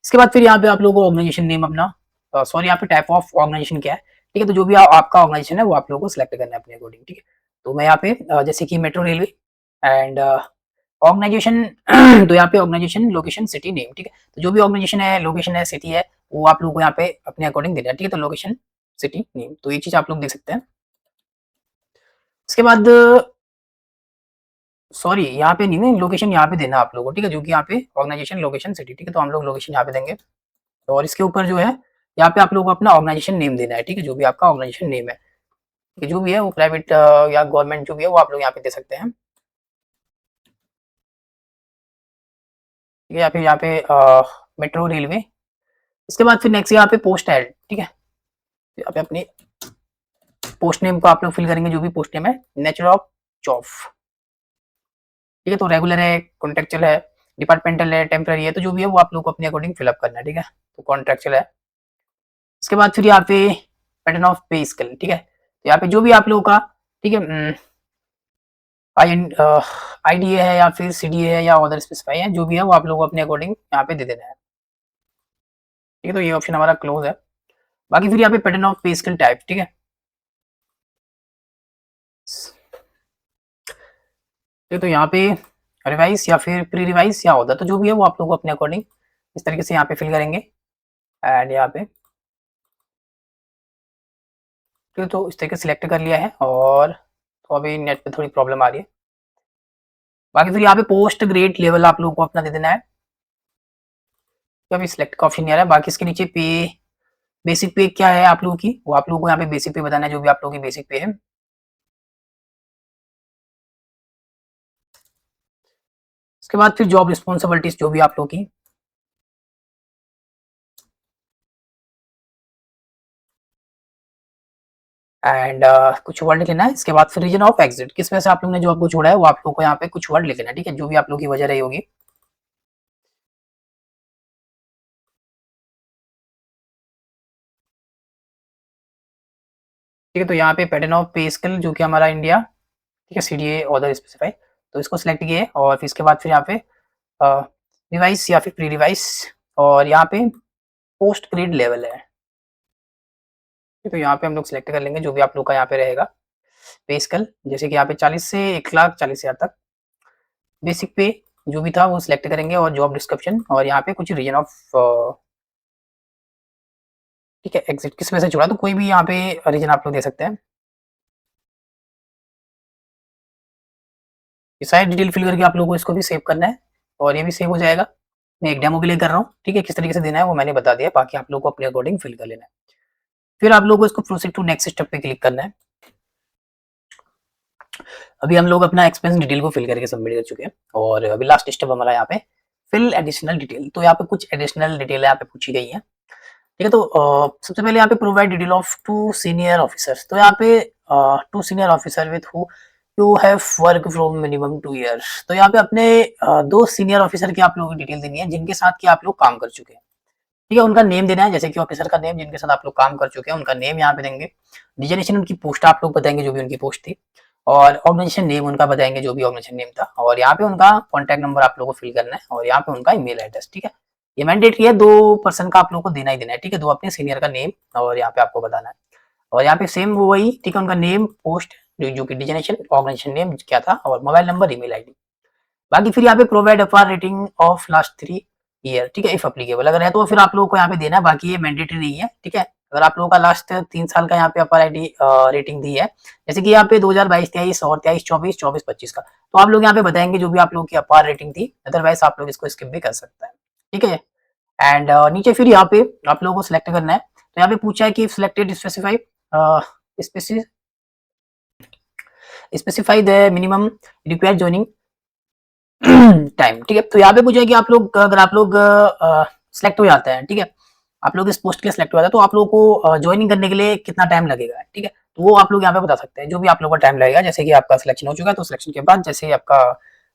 इसके बाद फिर यहाँ पे आप लोगों को ऑर्गेनाइजेशन नेम अपना, सॉरी यहाँ पे टाइप ऑफ ऑर्गेनाइजेशन क्या है, ठीक है। तो जो भी आपका ऑर्गेनाइजेशन है वो आप लोगों को सिलेक्ट करना है अपने अकॉर्डिंग, ठीक है। तो मैं यहाँ पे जैसे कि मेट्रो रेलवे एंड ऑर्गेनाइजेशन तो यहाँ पे ऑर्गेनाइजेशन लोकेशन सिटी नेम, ठीक है। तो जो भी ऑर्गेनाइजेशन है, लोकेशन है, सिटी है, वो आप लोगों को यहाँ पे अपने अकॉर्डिंग देना है, ठीक है। तो लोकेशन सिटी नेम, तो ये चीज आप लोग देख सकते हैं। इसके बाद सॉरी यहाँ पे नहीं है, लोकेशन यहाँ पे देना आप लोगों को, ठीक है, जो कि यहाँ पे ऑर्गेनाइजेशन लोकेशन सिटी, ठीक है। तो हम लोग लोकेशन यहाँ पे देंगे और इसके ऊपर जो है यहाँ पे आप लोगों को अपना ऑर्गेनाइजेशन नेम देना है, ठीक है। जो भी आपका ऑर्गेनाइजेशन नेम है, ठीक है, जो भी है वो प्राइवेट या गवर्नमेंट जो भी है वो आप लोग यहाँ पे दे सकते हैं, ठीक है। या फिर यहाँ पे मेट्रो रेलवे। इसके बाद फिर नेक्स्ट यहाँ पे पोस्ट एड, ठीक है। यहाँ पे अपनी पोस्ट नेम को आप लोग फिल करेंगे, जो भी पोस्ट नेम है, नेचर ऑफ जॉब, ठीक है। तो रेगुलर है, कॉन्ट्रेक्चुअल है, डिपार्टमेंटल है, टेम्पररी है, तो जो भी है वो आप लोग को अपने अकॉर्डिंग फिलअप करना है, ठीक है। तो कॉन्ट्रेक्चुअल है। इसके बाद फिर यहाँ पे पैटर्न ऑफ पे स्केल, ठीक है। तो यहाँ पे जो भी आप लोगों का, ठीक है, आईडीए है या फिर सीडीए है या अदर स्पेसिफाई है, जो भी है वो आप लोग को अपने अकॉर्डिंग यहाँ पे दे देना है, ठीक है। तो ये ऑप्शन हमारा क्लोज है। बाकी फिर यहाँ पे पैटर्न ऑफ पे स्केल टाइप, ठीक है। तो यहाँ पे रिवाइज या फिर प्री रिवाइज या होता, तो जो भी है वो आप लोग को अपने अकॉर्डिंग इस तरीके से यहाँ पे फिल करेंगे एंड यहाँ पे, ठीक है। तो इस तरीके से सिलेक्ट कर लिया है और तो अभी नेट पे थोड़ी प्रॉब्लम आ रही है। बाकी फिर यहाँ पे पोस्ट ग्रेड लेवल आप लोगों को अपना दे देना है, तो अभी सिलेक्ट का ऑप्शन नहीं आ रहा है। बाकी इसके नीचे पे बेसिक पे क्या है आप लोगों की, वो आप लोगों को यहाँ पे बेसिक पे बताना है, जो भी आप लोगों की बेसिक पे है। उसके बाद फिर जॉब रिस्पॉन्सिबिलिटीज जो भी आप लोगों की, एंड कुछ वर्ड लिख लेना है। इसके बाद फिर रीजन ऑफ एग्जिट, किस वजह से आप लोगों ने जॉब को छोड़ा है वो आप लोगों को यहाँ पे कुछ वर्ड लिख लेना है, ठीक है, जो भी आप लोगों की वजह रही होगी। ठीक है। तो यहाँ पे पैटर्न ऑफ पे स्केल जो कि हमारा इंडिया, ठीक है, सीडीए ऑर्डर स्पेसिफाई, तो इसको सिलेक्ट किए और फिर इसके बाद फिर यहाँ पे रिवाइज या फिर प्री रिवाइज और यहाँ पे पोस्ट ग्रेड लेवल है, तो यहाँ पे हम लोग सिलेक्ट कर लेंगे जो भी आप लोग का यहाँ पे रहेगा पे स्केल, जैसे कि यहाँ पे 40 से 1,40,000 तक बेसिक पे जो भी था वो सिलेक्ट करेंगे, और जॉब डिस्क्रिप्शन, और यहाँ पे कुछ रीजन ऑफ ठीक है एग्जिट किस वजह से जुड़ा, तो कोई भी यहाँ पे रीजन आप लोग दे सकते हैं। ये सारी डिटेल फिल करके आप लोगों को इसको भी सेव करना है, और ये भी सेव हो जाएगा। मैं एक डेमो के लिए कर रहा हूँ, ठीक है, किस तरीके से देना है वो मैंने बता दिया, बाकी आप लोग को अपने अकॉर्डिंग फिल कर लेना है। फिर आप लोगों को इसको प्रोसीड टू नेक्स्ट स्टेप पे क्लिक करना है। अभी हम लोग अपना एक्सपेंस डिटेल को फिल करके सबमिट कर चुके हैं, और अभी लास्ट स्टेप हमारा यहाँ पे फिल एडिशनल डिटेल, तो यहाँ पे कुछ एडिशनल डिटेल यहाँ पे पूछी गई है, ठीक है। तो सबसे पहले यहाँ पे provide detail of 2 senior officers, तो यहाँ पे 2 senior officer with who you have work from minimum 2 years, तो यहाँ पे अपने 2 सीनियर ऑफिसर की आप लोगों की डिटेल देनी है जिनके साथ कि आप लोग काम कर चुके हैं, ठीक है। उनका नेम देना है, जैसे कि ऑफिसर का नेम जिनके साथ आप लोग काम कर चुके हैं उनका नेम यहाँ पे देंगे। डिजिग्नेशन उनकी पोस्ट आप लोग बताएंगे जो भी उनकी पोस्ट थी, और ऑर्गेनाइजेशन नेम उनका बताएंगे जो भी ऑर्गेनाइजेशन नेम था, और यहाँ पे उनका कॉन्टैक्ट नंबर आप लोगों को फिल करना है, और यहाँ पे उनका ईमेल एड्रेस, ठीक है। ये मैंडेटरी है, 2 पर्सन का आप लोगों को देना ही देना है, ठीक है। 2 अपने सीनियर का नेम और यहाँ पे आपको बताना है, और यहाँ पे सेम वो वही, ठीक है, उनका नेम, पोस्ट, जो कि डिजिग्नेशन, ऑर्गेनाइजेशन नेम क्या था, और मोबाइल नंबर, ईमेल आईडी। बाकी फिर यहाँ पे प्रोवाइड अपार रेटिंग ऑफ लास्ट 3 ईयर, ठीक है, इफ एप्लीकेबल, अगर है तो फिर आप लोगों को यहाँ पे देना है, बाकी ये मैंडेटरी नहीं है, ठीक है। अगर आप लोगों का लास्ट 3 साल का यहाँ पे अपर आईडी रेटिंग दी है, जैसे कि यहाँ पे 2022-23 और 23-24, 24-25 का, तो आप लोग यहाँ पे बताएंगे जो भी आप लोगों की अपार रेटिंग थी, अदरवाइज आप लोग इसको स्किप भी कर सकते हैं, ठीक है। एंड नीचे फिर यहाँ पे आप लोगों को सिलेक्ट करना है, तो यहाँ पे पूछा है कि selected specify specify the minimum required joining time, ठीक है। तो यहाँ पे पूछा है कि आप लोग, अगर आप लोग सिलेक्ट हो जाते हैं, ठीक है, आप लोग इस पोस्ट के सिलेक्ट हो जाते हैं, तो आप लोगों को ज्वाइनिंग करने के लिए कितना टाइम लगेगा, ठीक है, तो वो आप लोग यहाँ पे बता सकते हैं जो भी आप लोगों का टाइम लगेगा। जैसे कि आपका सिलेक्शन हो चुका है, तो सिलेक्शन के बाद जैसे ही आपका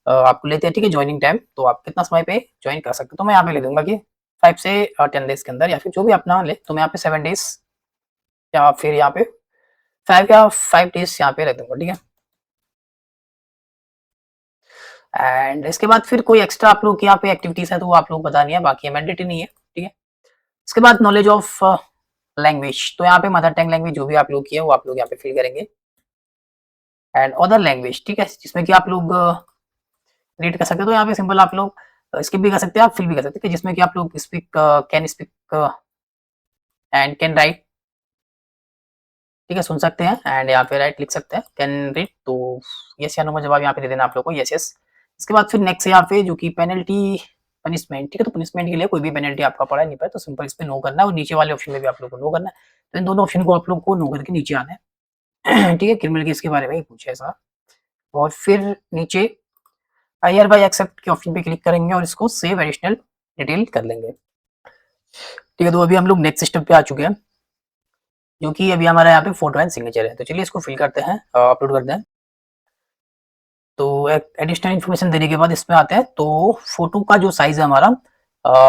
आपको लेते हैं, ठीक है, ज्वाइनिंग टाइम, तो आप कितना समय पे ज्वाइन कर सकते हो, तो मैं यहाँ पे ले दूंगा कि 5 से 10 डेज के अंदर, या फिर जो भी अपना ले, तो मैं यहाँ पे 7 डेज या फिर यहाँ पे 5 डेज यहाँ पे रख दूंगा, ठीक है। एंड इसके बाद फिर कोई एक्स्ट्रा आप लोग की यहाँ पे एक्टिविटीज है तो वो आप लोग बतानी है, बाकी मैंडेटरी नहीं है, ठीक है। इसके बाद नॉलेज ऑफ लैंग्वेज, तो यहाँ पे मदर टंग लैंग्वेज जो भी आप लोग की है वो आप लोग यहाँ पे फिल करेंगे, एंड अदर लैंग्वेज, ठीक है, जिसमें कि आप लोग रीड कर सकते हो, तो यहाँ पे सिंपल आप लोग स्किप भी कर सकते हैं, आप फिल भी कर सकते हैं, जिसमें कि आप लोग speak, can speak and can write, ठीक है, सुन सकते हैं, एंड यहाँ पे राइट लिख सकते हैं, कैन रीड, तो यस या नो का जवाब यहाँ पे दे देना आप लोग को, यस यस। इसके बाद फिर नेक्स्ट यहाँ पे जो कि पेनल्टी पनिशमेंट, ठीक है, तो पनिशमेंट के लिए कोई भी पेनल्टी आपका पड़ा नहीं पाए, तो सिंपल इस पे नो करना है, और नीचे वाले ऑप्शन में भी आप लोग को नो करना है, तो इन दोनों ऑप्शन को आप लोग को नो करके नीचे आना है ठीक है, क्रिमिनल केस के बारे में ही पूछे ऐसा। और फिर नीचे आई आर बाई एक्सेप्ट के ऑप्शन पे क्लिक करेंगे, और इसको सेव एडिशनल डिटेल कर लेंगे, ठीक है। तो अभी हम लोग नेक्स्ट स्टेप पे आ चुके हैं, जो कि अभी हमारा यहाँ पे फोटो एंड सिग्नेचर है, तो चलिए इसको फिल करते हैं, अपलोड करते हैं। तो एडिशनल इन्फॉर्मेशन देने के बाद इसमें आते हैं, तो फोटो का जो साइज है हमारा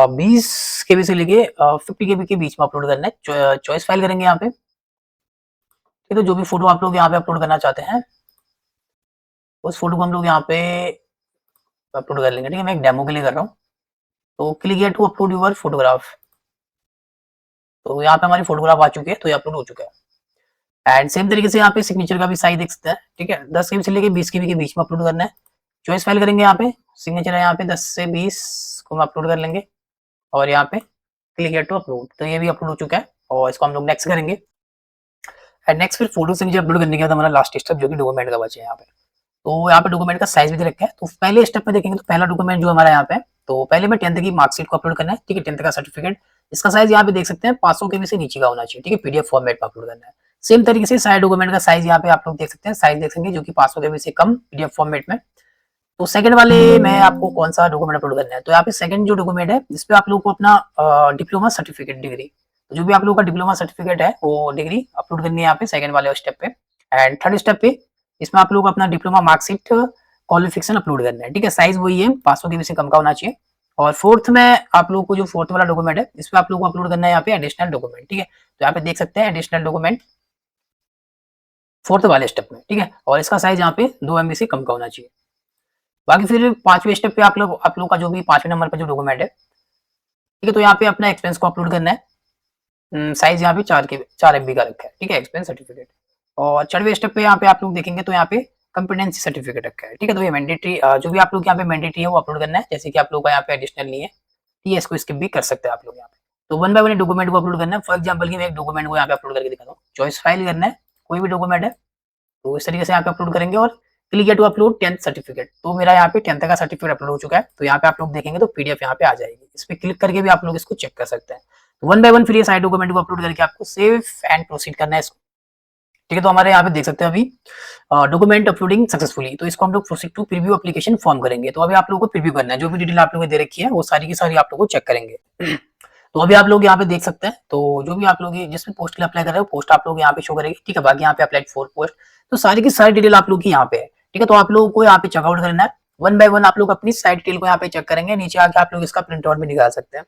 20 केबी से लेके 50 केबी के बीच में अपलोड करना है, चॉइस फाइल करेंगे यहाँ पे, ठीक है। तो जो भी फोटो आप लोग यहाँ पे अपलोड करना चाहते हैं उस फोटो को हम लोग यहाँ पे अपलोड कर लेंगे, ठीक है। मैं एक डेमो के लिए कर रहा हूँ, तो click here to upload your photograph, तो यहाँ पे हमारी फोटोग्राफ आ चुकी है, तो ये अपलोड हो चुका है। एंड सेम तरीके से यहाँ पे सिग्नेचर का भी साइज देख सकते हैं, ठीक है, 10 केबी से लेके 20 केबी के बीच में अपलोड करना है, चॉइस फाइल करेंगे, यहाँ पे सिग्नेचर है, यहाँ पे 10 से 20 को हम अपलोड कर लेंगे, और यहाँ पे क्लिक हियर टू अपलोड, तो ये भी अपलोड हो चुका है, और इसको हम लोग नेक्स्ट करेंगे। एंड नेक्स्ट फिर फोटो सिग्नेचर अपलोड करने के बाद हमारा लास्ट स्टेप जो कि डॉक्यूमेंट का बचे यहाँ पे, तो यहाँ पे डॉक्यूमेंट का साइज भी दे रखा है। तो पहले स्टेप में देखेंगे, तो पहला डॉक्यूमेंट जो हमारा यहाँ पे, तो पहले में 10th की मार्कशीट को अपलोड करना है, ठीक है, 10th का सर्टिफिकेट, इसका साइज यहाँ पे देख सकते हैं 500 केबी से नीचे का होना चाहिए, ठीक है, पीडीएफ फॉर्मेट में अपलोड करना है। सेम तरीके से सारे डॉक्यूमेंट का साइज यहाँ पे आप लोग देख सकते हैं, साइज देख सकेंगे जो कि 500 केबी से कम पीडीएफ फॉर्मेट में। तो सेकंड वाले में आपको कौन सा डॉक्यूमेंट अपलोड करना है, तो यहाँ पे सेकंड जो डॉक्यूमेंट है जिसपे आप लोग को अपना डिप्लोमा सर्टिफिकेट डिग्री, तो जो भी आप लोग का डिप्लोमा सर्टिफिकेट है वो डिग्री अपलोड करनी है यहाँ पे सेकंड वाले स्टेप पे। एंड थर्ड स्टेप पे इसमें आप लोग अपना डिप्लोमा मार्कशीट क्वालिफिकेशन अपलोड करना है, ठीक है, साइज वही है 500 केबी से कम का होना चाहिए। और फोर्थ में आप लोग को जो फोर्थ वाला डॉक्यूमेंट है इस पे आप लोग को अपलोड करना है यहाँ पे एडिशनल डॉक्यूमेंट, ठीक है, तो यहाँ पे देख सकते हैं एडिशनल डॉक्यूमेंट फोर्थ वाले स्टेप में, ठीक है, और इसका साइज यहाँ पे 2 MB से कम का होना चाहिए। बाकी फिर पांचवें स्टेप पे आप लोग का जो भी 5वें नंबर पर जो डॉक्यूमेंट है ठीक है, तो यहाँ पे अपना एक्सपेंस को अपलोड करना है। साइज यहाँ पे 4 MB का रखा है, ठीक है, एक्सपेंस सर्टिफिकेट। और 4वें स्टेप पे यहाँ पे आप लोग देखेंगे तो यहाँ पे कंपिटेंसी सर्टिफिकेट रखा है, ठीक है। तो ये मैंडेटरी जो भी आप लोग यहाँ पे मैंडेटरी है वो अपलोड करना है, जैसे कि आप लोग का यहाँ पे एडिशनल नहीं है, ठीक है, इसको स्किप भी कर सकते हैं आप लोग यहाँ पे। तो वन बाय वन डॉक्यूमेंट को अपलोड करना है। फॉर एग्जाम्पल की मैं एक डॉक्यूमेंट को यहाँ पे अपलोड करके दिखाता हूँ। चॉइस फाइल करना है, कोई भी डॉक्यूमेंट है तो इस तरीके से यहाँ पे अपलोड करेंगे और click here to upload 10th certificate. तो मेरा यहाँ पे 10th का सर्टिफिकेट अपलोड हो चुका है। तो यहाँ पे आप लोग देखेंगे तो पीडीएफ यहाँ पे आ जाएगी, इस पे क्लिक करके भी आप लोग इसको चेक कर सकते हैं। तो वन बाय वन फिर ये सारे डॉक्यूमेंट को अपलोड करके आपको सेव एंड प्रोसीड करना है इसको, ठीक है। तो हमारे यहाँ पे देख सकते हैं अभी डॉक्यूमेंट अपलोडिंग सक्सेसफुली। तो इसको हम लोग proceed to preview application form करेंगे। तो अभी आप लोगों को प्रीव्यू करना है, जो भी डिटेल आप लोगों ने दे रखी है वो सारी की सारी आप लोगों को चेक करेंगे। तो अभी आप लोग यहाँ पे देख सकते हैं, तो जो भी आप लोग जिसमें पोस्ट के लिए अप्लाई कर रहे हो पोस्ट आप लोग यहाँ पे शो करेगी, ठीक है। बाकी यहाँ पे अप्लाई फॉर पोस्ट, तो सारी की सारी डिटेल आप लोग की यहाँ पे है, ठीक है। तो आप लोगों को यहाँ पे चेकआउट करना है, वन बाय वन आप लोग अपनी साइड डिटेल को यहाँ पे चेक करेंगे। नीचे आके आप लोग इसका प्रिंट आउट भी निकाल सकते हैं।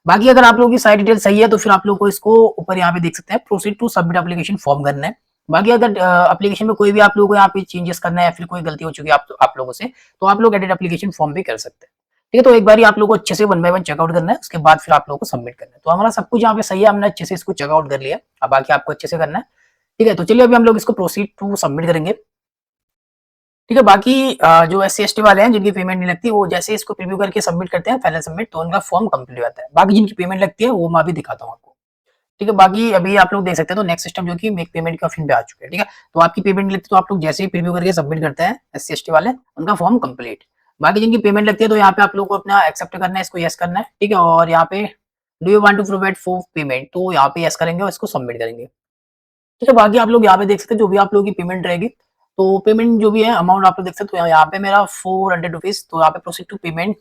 बाकी अगर आप लोगों की साइड डिटेल सही है तो फिर आप लोग को इसको ऊपर यहाँ पे देख सकते हैं proceed to submit application form करना है। बाकी अगर एप्लीकेशन में कोई भी आप लोगों को यहाँ पे चेंजेस करना है या फिर कोई गलती हो चुकी है आप लोगों से, तो आप लोग एडिट एप्लीकेशन फॉर्म भी कर सकते हैं, ठीक है। तो एक बार आप लोगों को अच्छे से वन बाय वन चेकआउट करना है, उसके बाद फिर आप लोगों को सबमिट करना है। तो हमारा सब कुछ यहाँ पे सही है, हमने अच्छे से इसको चेकआउट कर लिया। अब बाकी आपको अच्छे से करना है, ठीक है। तो चलिए अभी हम लोग इसको प्रोसीड टू सबमिट करेंगे, ठीक है। बाकी जो SC ST वाले हैं जिनकी पेमेंट नहीं लगती, वो जैसे इसको प्रीव्यू करके सबमिट करते हैं फाइनल सबमिट, तो उनका फॉर्म कंप्लीट हो जाता है। बाकी जिनकी पेमेंट लगती है वो मैं अभी दिखाता हूँ आपको, ठीक है। बाकी अभी आप लोग देख सकते हैं तो नेक्स्ट सिस्टम जो कि मेक पेमेंट का ऑप्शन पे आ चुका है, ठीक है। तो आपकी पेमेंट लगती है तो आप लोग जैसे ही प्रीव्यू करके सबमिट करते हैं SC ST वाले, उनका फॉर्म कंप्लीट। बाकी जिनकी पेमेंट लगती है तो यहाँ पे आप लोग को अपना एक्सेप्ट करना है, इसको यस करना है, ठीक है। और यहाँ पे do you want to provide for payment, तो यहाँ पे यस करेंगे और इसको सबमिट करेंगे, ठीक है। बाकी आप लोग यहाँ पे देख सकते हैं जो भी आप लोगों की पेमेंट रहेगी, तो पेमेंट जो भी है अमाउंट आप लोग देख सकते हो। यहाँ पे मेरा 400 रुपीज, तो यहाँ पे प्रोसीड टू पेमेंट,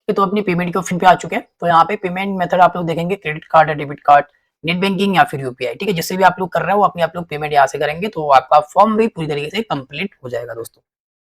तो अपनी पेमेंट के ऑप्शन पे आ चुके हैं। तो यहाँ पे पेमेंट मेथड आप लोग देखेंगे क्रेडिट कार्ड या डेबिट कार्ड, नेट बैंकिंग या फिर यूपीआई, ठीक है। जिससे भी आप लोग कर रहे हो अपनी आप लोग पेमेंट यहाँ से करेंगे तो आपका फॉर्म भी पूरी तरीके से कंप्लीट हो जाएगा दोस्तों।